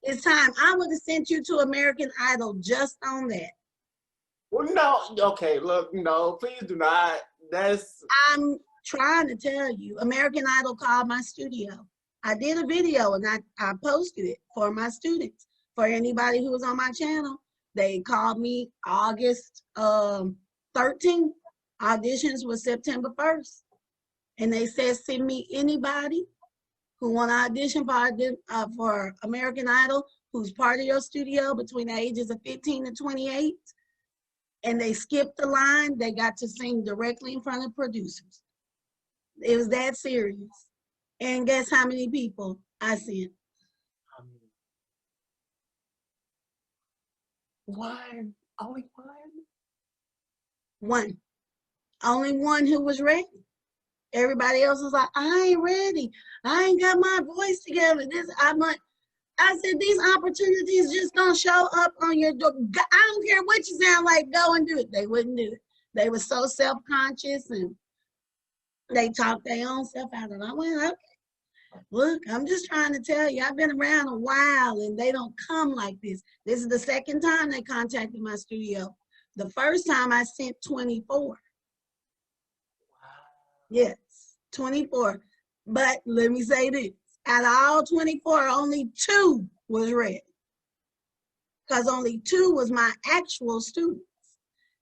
It's time. I would have sent you to American Idol just on that. Well, no, okay, look, no, please do not. I'm trying to tell you, American Idol called my studio. I did a video and I posted it for my students. For anybody who was on my channel, they called me August 13th. Auditions was September 1st. And they said, send me anybody who want to audition for American Idol, who's part of your studio between the ages of 15 and 28. And they skipped the line. They got to sing directly in front of producers. It was that serious. And guess how many people I sent? One. Only one? One. Only one who was ready. Everybody else was like, I ain't ready. I ain't got my voice together. I said, these opportunities just don't show up on your door. I don't care what you sound like, go and do it. They wouldn't do it. They were so self-conscious and they talked their own self out of it. I went, okay, look, I'm just trying to tell you, I've been around a while and they don't come like this. This is the second time they contacted my studio. The first time I sent 24. Wow. Yes, 24. But let me say this. Out of all 24, only 2 was ready. Because only 2 was my actual students.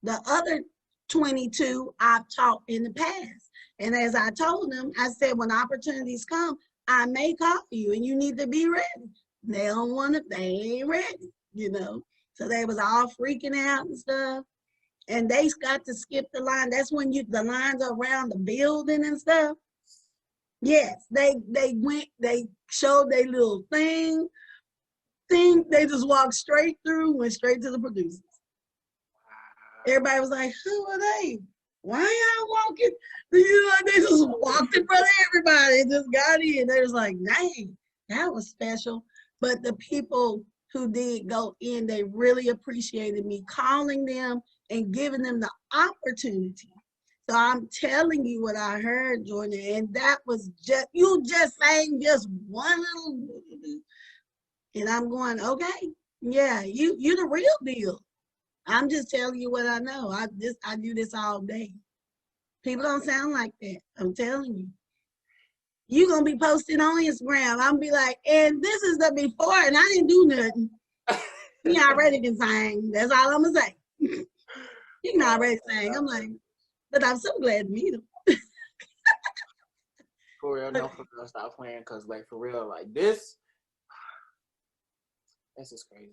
The other 22 I've taught in the past. And as I told them, I said, when opportunities come, I may call you and you need to be ready. They don't want it, they ain't ready, you know. So they was all freaking out and stuff. And they got to skip the line. That's when the lines are around the building and stuff. Yes, they went, they showed their little thing, they just walked straight through, went straight to the producers. Everybody was like, who are they? Why y'all walking? You know, they just walked in front of everybody and just got in. They was like, dang, that was special. But the people who did go in, they really appreciated me calling them and giving them the opportunity. So I'm telling you what I heard, Jordan, and that was just, you just saying just one little, and I'm going, okay, yeah, you the real deal. I'm just telling you what I know. I do this all day. People don't sound like that. I'm telling you. You're going to be posting on Instagram. I'm be like, and this is the before, and I didn't do nothing. You already can sing. That's all I'm going to say. You can already sing. I'm like, but I'm so glad to meet him. For real, no, for real, stop playing, because, like, for real, like, this is crazy.